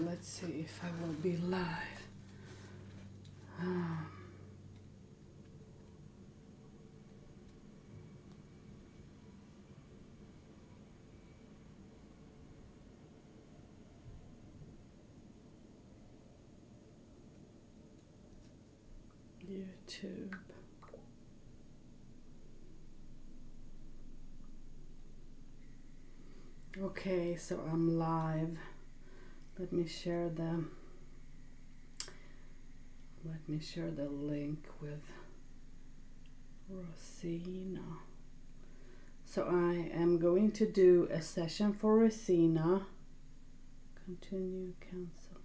let's see if I will be live. YouTube. Okay, so I'm live. Let me share the link with Rosina. So I am going to do a session for Rosina. Continue, cancel.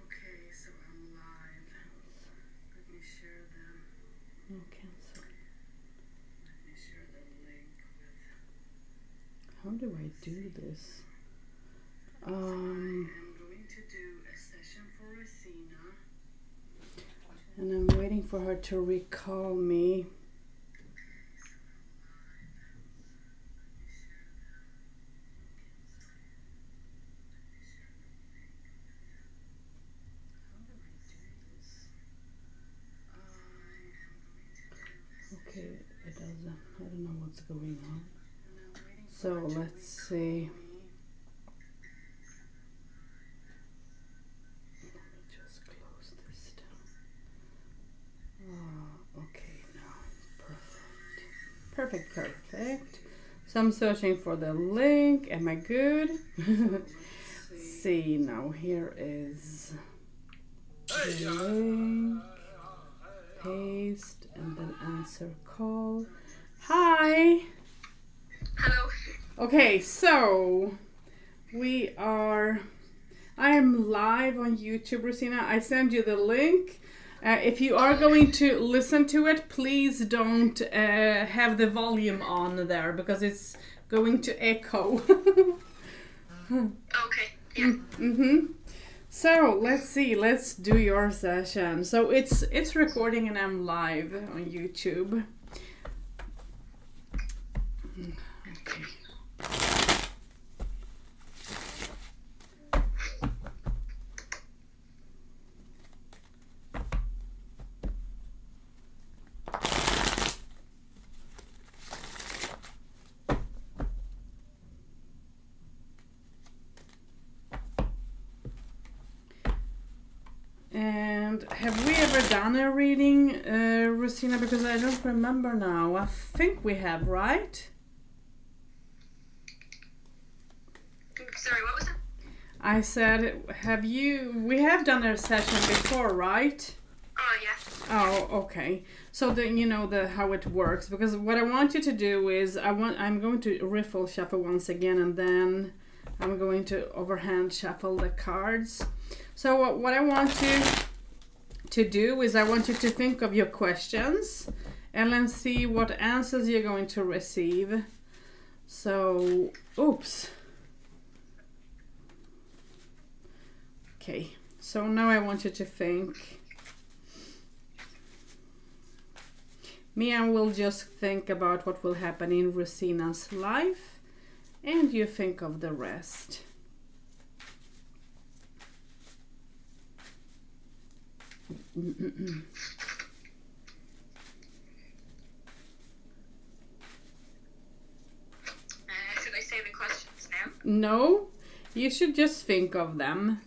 Okay, so I'm live. Let me share the... No, cancel. Let me share the link with... How do I do this? I'm going to do a session for Rosina. And I'm waiting for her to recall me. Okay, it doesn't. I don't know what's going on. So let's see. Let me just close this down. Okay, now perfect. So I'm searching for the link. Am I good? See, now here is the link. Paste and then answer call. Hi. Hello. Okay, so I am live on YouTube, Rosina. I send you the link. If you are going to listen to it, please don't have the volume on there because it's going to echo. Okay. Yeah. So let's see. Let's do your session. So it's recording and I'm live on YouTube. Okay. And have we ever done a reading, Rosina? Because I don't remember now. I think we have, right? Sorry, what was that? I said, we have done a session before, right? Oh, yeah. Oh, okay. So then you know how it works, because what I want you to do is I'm going to riffle shuffle once again, and then I'm going to overhand shuffle the cards. So what I want you to do is I want you to think of your questions and then see what answers you're going to receive. So, oops. Okay, so now I want you to think. Mia will just think about what will happen in Rosina's life, and you think of the rest. Should I say the questions now? No, you should just think of them,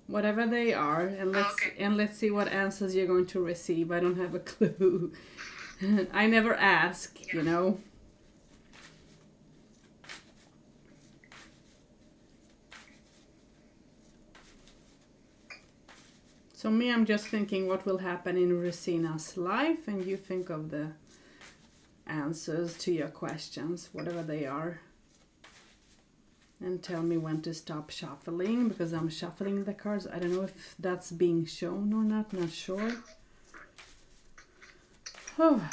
whatever they are, and let's see what answers you're going to receive. I don't have a clue. I never ask, Yeah. you know. So me, I'm just thinking what will happen in Rosina's life, and you think of the answers to your questions, whatever they are. And tell me when to stop shuffling, because I'm shuffling the cards. I don't know if that's being shown or not sure. Oh.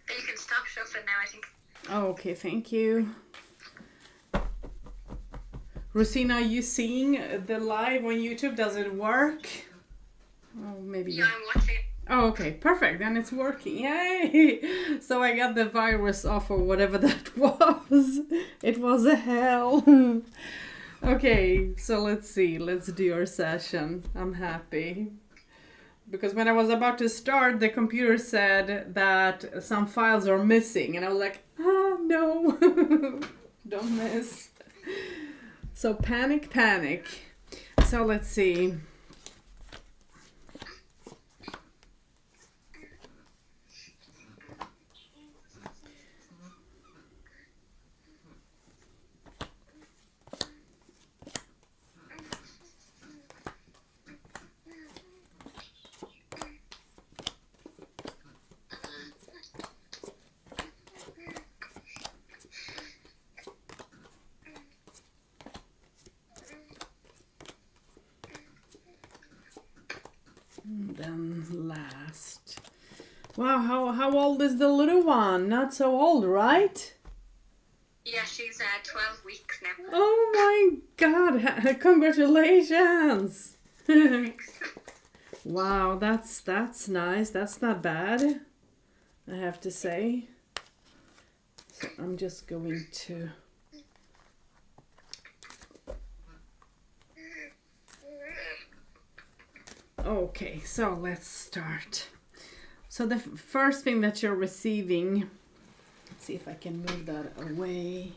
You can stop shuffling now, I think. Oh, okay, thank you. Rosina, are you seeing the live on YouTube? Does it work? Oh, maybe. Yeah, I'm watching it. Oh, okay, perfect. Then it's working. Yay! So I got the virus off or whatever that was. It was a hell. Okay, so let's see. Let's do our session. I'm happy. Because when I was about to start, the computer said that some files are missing. And I was like, oh, no. Don't miss. So panic, panic. So let's see. Then last. Wow, how old is the little one? Not so old, right? Yeah, she's 12 weeks now. Oh my god, congratulations. Wow, that's nice. That's not bad, I have to say. So I'm just going to Okay, so let's start. So the first thing that you're receiving, let's see if I can move that away.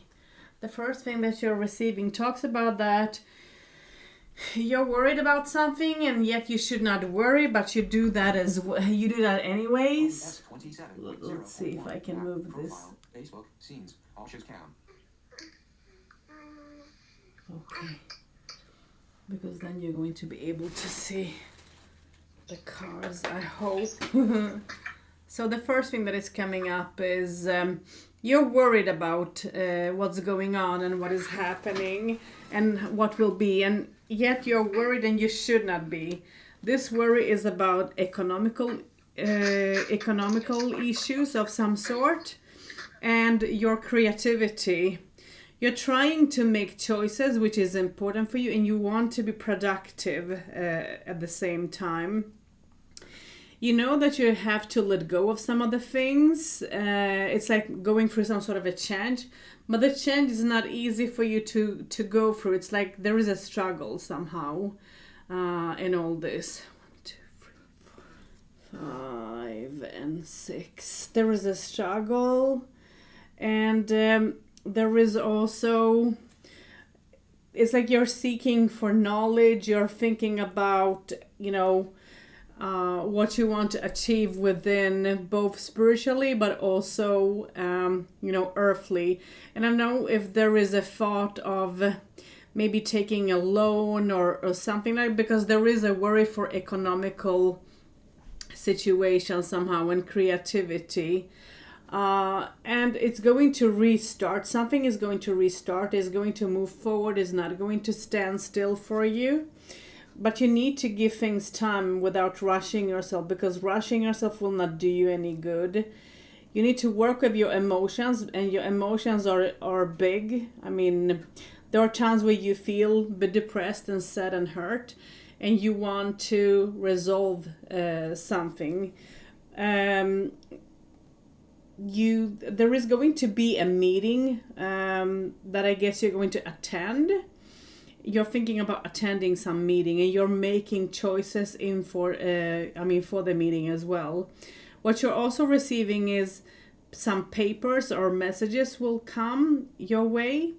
The first thing that you're receiving talks about that you're worried about something and yet you should not worry, but you do that you do that anyways. Let's see if I can move this. Facebook scenes. Asha's cam. Okay. Because then you're going to be able to see the cards, I hope. So the first thing that is coming up is you're worried about what's going on and what is happening and what will be, and yet you're worried and you should not be. This worry is about economical issues of some sort and your creativity. You're trying to make choices, which is important for you, and you want to be productive at the same time. You know that you have to let go of some of the things. It's like going through some sort of a change, but the change is not easy for you to go through. It's like there is a struggle somehow in all this. 1, 2, 3, 4, 5 and 6. There is a struggle, and there is also, it's like you're seeking for knowledge. You're thinking about, what you want to achieve within both spiritually but also earthly. And I don't know if there is a thought of maybe taking a loan or something like, because there is a worry for economical situation somehow and creativity. And it's going to restart. Something is going to restart, is going to move forward, is not going to stand still for you. But you need to give things time without rushing yourself, because rushing yourself will not do you any good. You need to work with your emotions, and your emotions are big. I mean, there are times where you feel depressed and sad and hurt, and you want to resolve something. There is going to be a meeting that I guess you're going to attend. You're thinking about attending some meeting, and you're making choices for the meeting as well. What you're also receiving is some papers or messages will come your way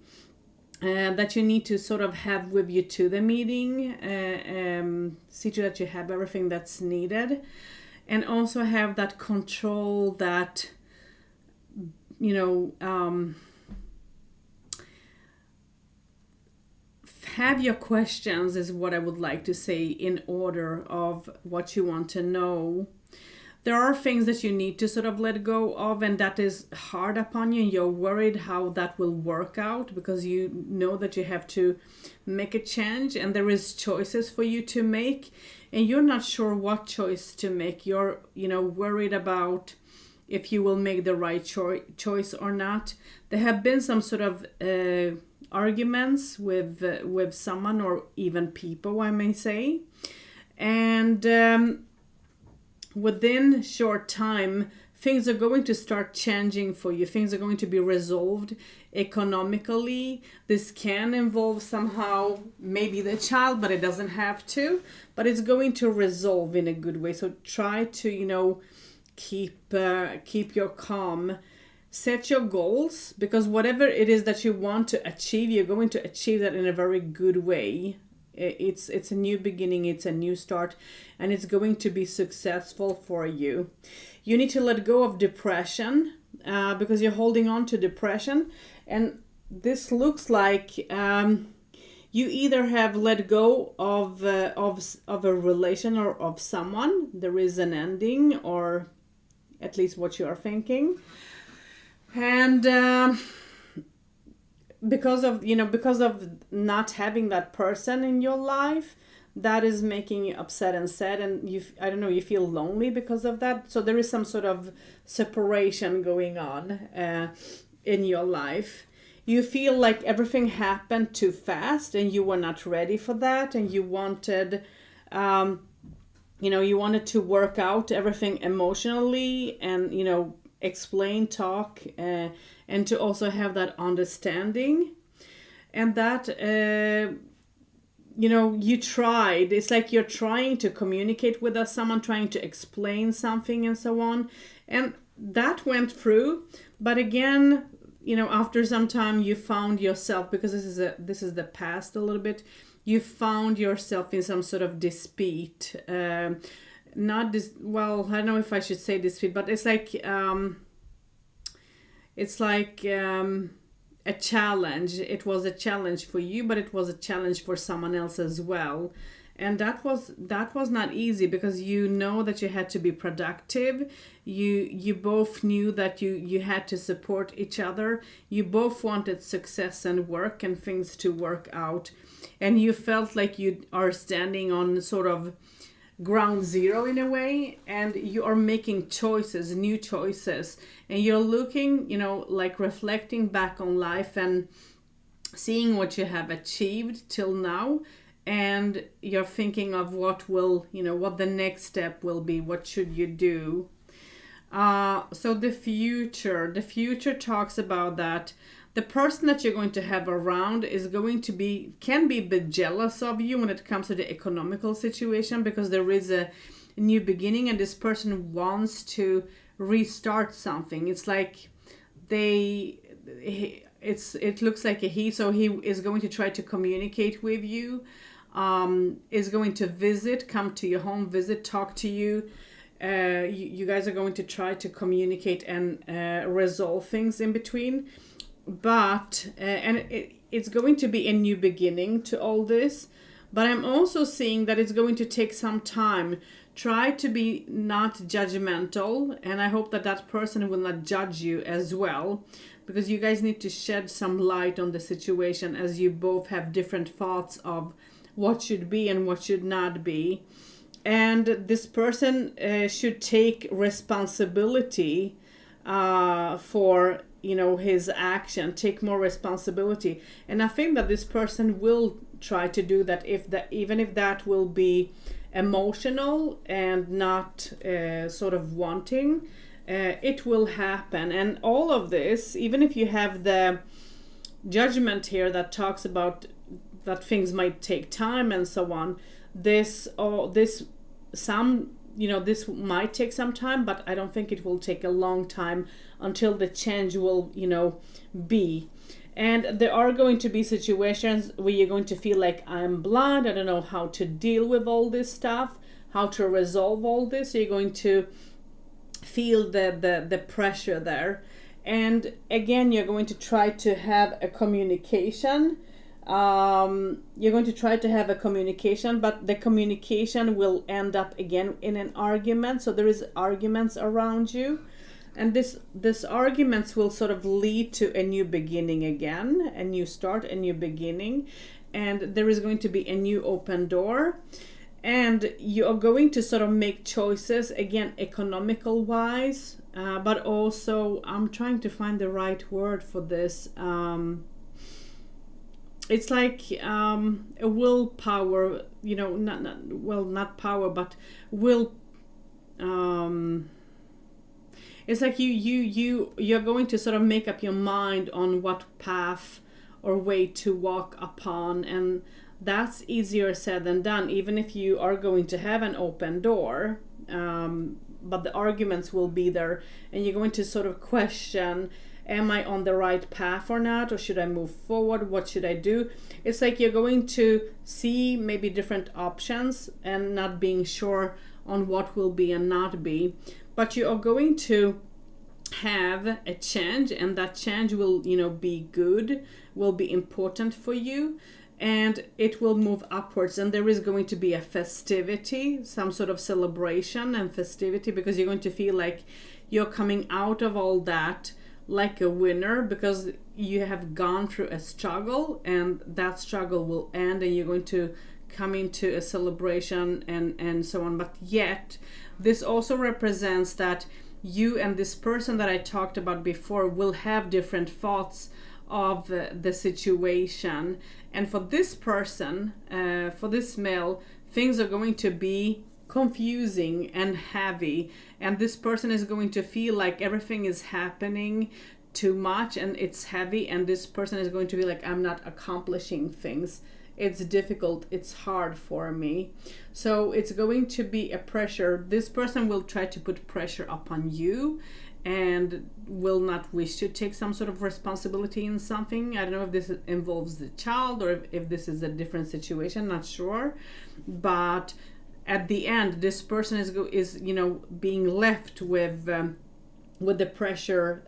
that you need to sort of have with you to the meeting. See to that you have everything that's needed, and also have that control that have your questions, is what I would like to say, in order of what you want to know. There are things that you need to sort of let go of, and that is hard upon you, and you're worried how that will work out, because you know that you have to make a change and there is choices for you to make, and you're not sure what choice to make. You're worried about if you will make the right choice or not. There have been some sort of arguments with someone, or even people, I may say, and within short time, things are going to start changing for you. Things are going to be resolved economically. This can involve somehow maybe the child, but it doesn't have to. But it's going to resolve in a good way. So try to, keep your calm. Set your goals, because whatever it is that you want to achieve, you're going to achieve that in a very good way. It's a new beginning, it's a new start, and it's going to be successful for you. You need to let go of depression, because you're holding on to depression, and this looks like you either have let go of a relation or of someone. There is an ending, or at least what you are thinking, and because of not having that person in your life, that is making you upset and sad, and you feel lonely because of that. So there is some sort of separation going on in your life. You feel like everything happened too fast and you were not ready for that, and you wanted to work out everything emotionally, and explain, talk, and to also have that understanding. And that you tried. It's like you're trying to communicate with someone, trying to explain something and so on, and that went through. But again, after some time, you found yourself, because this is the past a little bit, you found yourself in some sort of dispute. Not this, well, I don't know if I should say dispute, but it's like a challenge. It was a challenge for you, but it was a challenge for someone else as well. And that was not easy, because that you had to be productive. You both knew that you had to support each other. You both wanted success and work and things to work out. And you felt like you are standing on sort of ground zero in a way, and you are making choices, new choices, and you're looking, like reflecting back on life and seeing what you have achieved till now, and you're thinking of what the next step will be, what should you do. So the future talks about that the person that you're going to have around can be a bit jealous of you when it comes to the economical situation, because there is a new beginning and this person wants to restart something. It's like it looks like he is going to try to communicate with you, is going to come to your home, talk to you. You guys are going to try to communicate and resolve things in between. But it's going to be a new beginning to all this, but I'm also seeing that it's going to take some time. Try to be not judgmental, and I hope that person will not judge you as well, because you guys need to shed some light on the situation, as you both have different thoughts of what should be and what should not be. And this person should take responsibility for his action, take more responsibility. And I think that this person will try to do that, even if that will be emotional and not sort of wanting, it will happen. And all of this, even if you have the judgment here that talks about that things might take time and so on, this might take some time, but I don't think it will take a long time until the change will, be. And there are going to be situations where you're going to feel like, I'm blind, I don't know how to deal with all this stuff, how to resolve all this. So you're going to feel the pressure there. And again, you're going to try to have a communication. You're going to try to have a communication, but the communication will end up again in an argument. So there is arguments around you, and this arguments will sort of lead to a new beginning again, a new start, a new beginning, and there is going to be a new open door, and you are going to sort of make choices again, economical wise, but also I'm trying to find the right word for this. It's like a willpower, not power, but it's like you're going to sort of make up your mind on what path or way to walk upon, and that's easier said than done, even if you are going to have an open door. But the arguments will be there, and you're going to sort of question, am I on the right path or not, or should I move forward? What should I do? It's like you're going to see maybe different options and not being sure on what will be and not be. But you are going to have a change, and that change will, be good, will be important for you, and it will move upwards, and there is going to be a festivity, some sort of celebration and festivity, because you're going to feel like you're coming out of all that like a winner, because you have gone through a struggle, and that struggle will end, and you're going to come into a celebration and so on. But yet this also represents that you and this person that I talked about before will have different thoughts of the situation. And for this person, for this male, things are going to be confusing and heavy, and this person is going to feel like everything is happening too much and it's heavy, and this person is going to be like, I'm not accomplishing things, it's difficult, it's hard for me. So it's going to be a pressure. This person will try to put pressure upon you and will not wish to take some sort of responsibility in something. I don't know if this involves the child or if this is a different situation, not sure. But at the end, this person is being left with the pressure,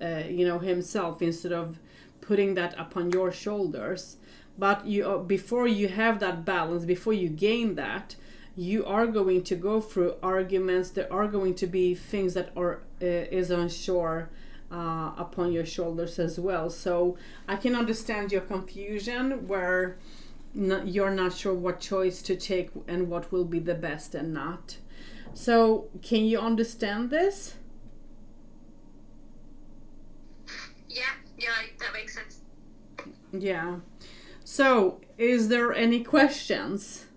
himself, instead of putting that upon your shoulders. But before you have that balance, before you gain that, you are going to go through arguments. There are going to be things that is unsure upon your shoulders as well. So I can understand your confusion, where you're not sure what choice to take and what will be the best and not. So can you understand this? Yeah, that makes sense. Yeah. So is there any questions?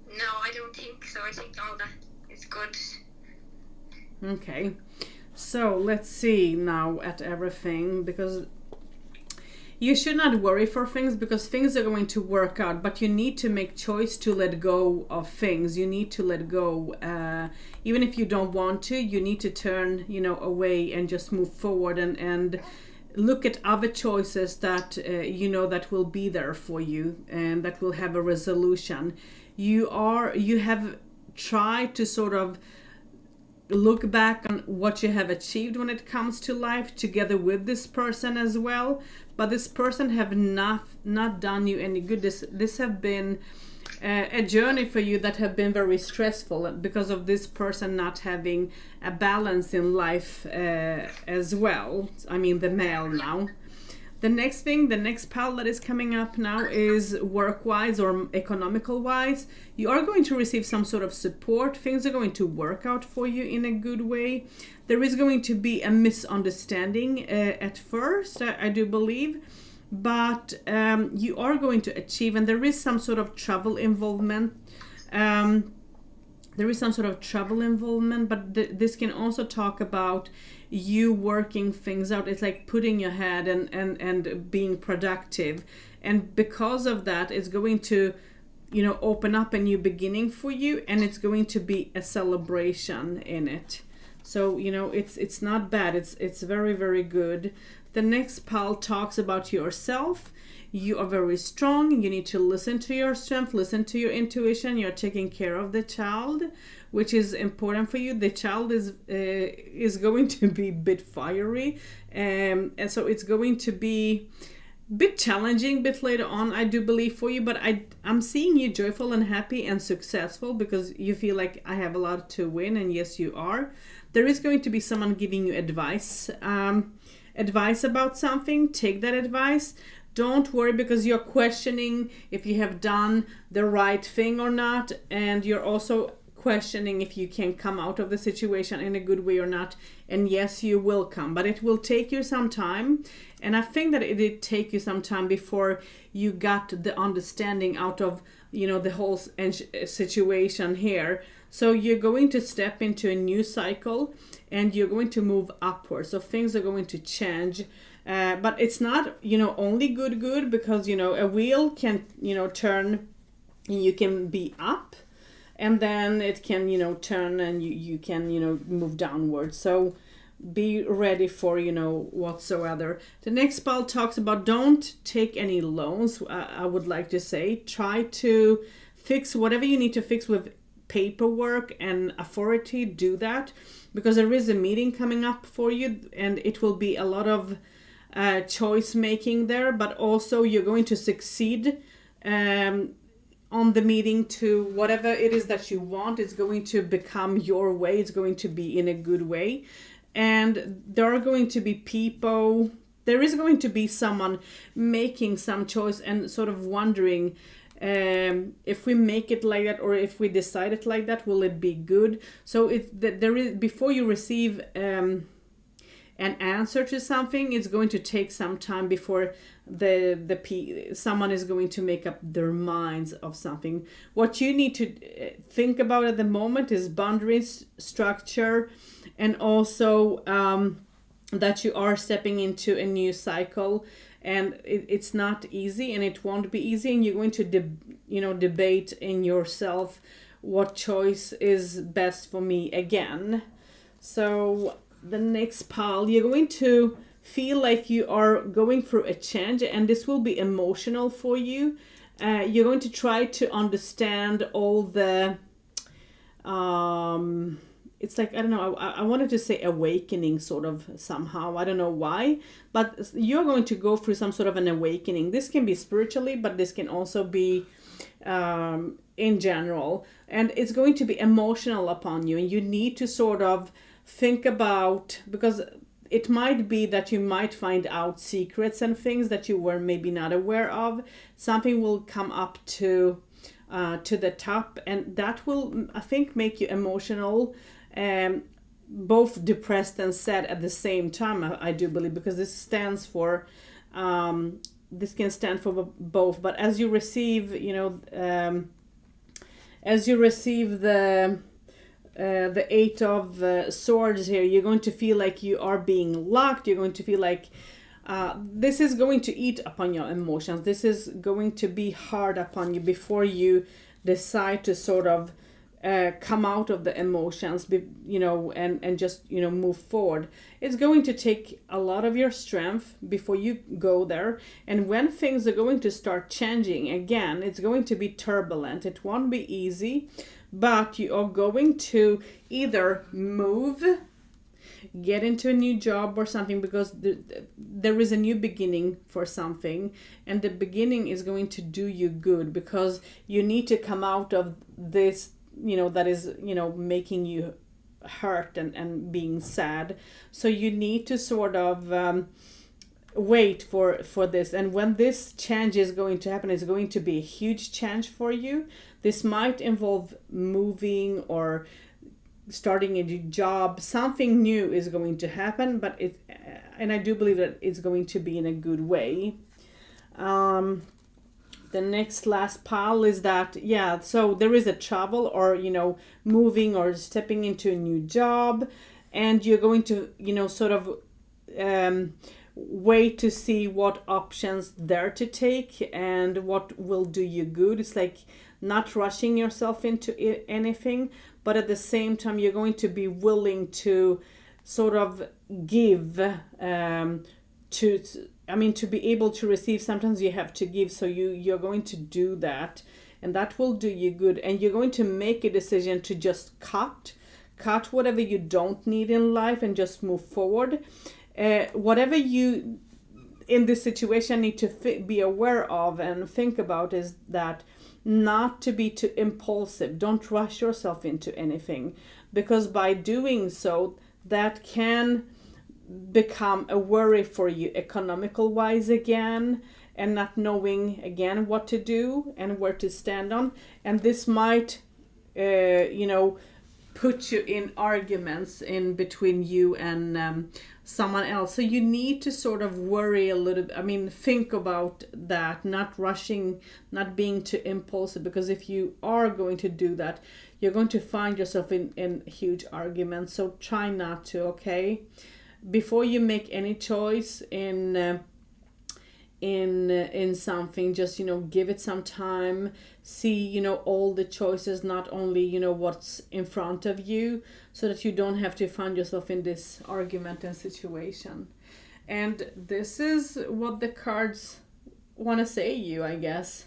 No, I don't think so. I think all that is good. Okay. So let's see now at everything, because you should not worry for things, because things are going to work out, but you need to make choice to let go of things. You need to let go. Even if you don't want to, you need to turn, away and just move forward and look at other choices that, that will be there for you and that will have a resolution. You have tried to sort of look back on what you have achieved when it comes to life together with this person as well, but this person have not done you any good. This have been a journey for you that have been very stressful because of this person not having a balance in life as well. I mean the male now. The next pile that is coming up now is work-wise or economical-wise. You are going to receive some sort of support. Things are going to work out for you in a good way. There is going to be a misunderstanding at first, I do believe. But you are going to achieve, and there is some sort of travel involvement. But this can also talk about you working things out. It's like putting your head and being productive, and because of that, it's going to open up a new beginning for you, and it's going to be a celebration in it. So it's not bad. It's very, very good. The next pile talks about yourself. You are very strong. You need to listen to your strength, listen to your intuition. You're taking care of the child, which is important for you. The child is going to be a bit fiery, and so it's going to be a bit challenging a bit later on, I do believe, for you. But I'm seeing you joyful and happy and successful, because you feel like I have a lot to win, and yes, you are. There is going to be someone giving you advice about something. Take that advice. Don't worry, because you're questioning if you have done the right thing or not, and you're also questioning if you can come out of the situation in a good way or not. And yes, you will come, but it will take you some time. And I think that it did take you some time before you got the understanding out of the whole situation here. So you're going to step into a new cycle and you're going to move upwards. So things are going to change. But it's not, only good because, a wheel can, turn and you can be up, and then it can, turn and you can, move downwards. So be ready for, whatsoever. The next spell talks about don't take any loans. I would like to say, try to fix whatever you need to fix with paperwork and authority. Do that, because there is a meeting coming up for you and it will be a lot of choice making there, but also you're going to succeed on the meeting to whatever it is that you want. It's going to become your way. It's going to be in a good way. And there are going to be people, there is going to be someone making some choice and sort of wondering if we make it like that, or if we decide it like that, will it be good? So there is, before you receive an answer to something, it's going to take some time before someone is going to make up their minds of something. What you need to think about at the moment is boundaries, structure, and also that you are stepping into a new cycle, and it's not easy, and it won't be easy, and you're going to debate in yourself what choice is best for me again. So the next pile, you're going to feel like you are going through a change, and this will be emotional for you. You're going to try to understand all the it's like, I don't know, I wanted to say awakening sort of somehow. I don't know why, but you're going to go through some sort of an awakening. This can be spiritually, but this can also be in general. And it's going to be emotional upon you. And you need to sort of think about, because it might be that you might find out secrets and things that you were maybe not aware of. Something will come up to the top, and that will, I think, make you emotional, both depressed and sad at the same time, I do believe, because this stands for this can stand for both. But as you receive the Eight of Swords here, you're going to feel like you are being locked. You're going to feel like this is going to eat upon your emotions. This is going to be hard upon you before you decide to sort of come out of the emotions, and just, move forward. It's going to take a lot of your strength before you go there. And when things are going to start changing again, it's going to be turbulent. It won't be easy, but you are going to either move, get into a new job or something, because there is a new beginning for something, and the beginning is going to do you good, because you need to come out of this, that is, making you hurt and being sad. So you need to sort of wait for this. And when this change is going to happen, it's going to be a huge change for you. This might involve moving or starting a new job. Something new is going to happen, but and I do believe that it's going to be in a good way. The next last pile is that, so there is a travel, or, moving or stepping into a new job, and you're going to, sort of wait to see what options there to take and what will do you good. It's like not rushing yourself into anything, but at the same time, you're going to be willing to sort of give to be able to receive. Sometimes you have to give, so you're going to do that, and that will do you good. And you're going to make a decision to just cut whatever you don't need in life and just move forward. Whatever you in this situation need to be aware of and think about is that not to be too impulsive. Don't rush yourself into anything, because by doing so, that can become a worry for you economical wise again, and not knowing again what to do and where to stand on. And this might put you in arguments in between you and someone else. So you need to sort of worry a little bit. I mean, think about that, not rushing, not being too impulsive, because if you are going to do that, you're going to find yourself in huge arguments. So try not to, okay? Before you make any choice in something, just give it some time, see all the choices, not only what's in front of you, so that you don't have to find yourself in this argument and situation. And this is what the cards want to say you, I guess.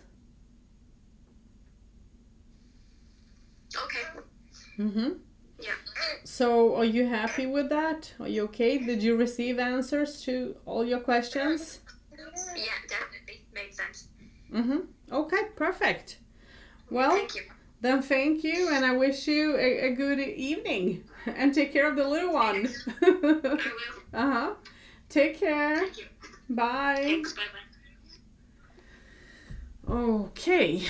Okay. Yeah. So are you happy with that? Are you okay? Did you receive answers to all your questions? Yeah, definitely. Makes sense. Okay, perfect. Well, Thank you. then thank you, and I wish you a good evening. And take care of the little one. I will. Take care. Thank you. Bye. Thanks. Bye-bye. Okay.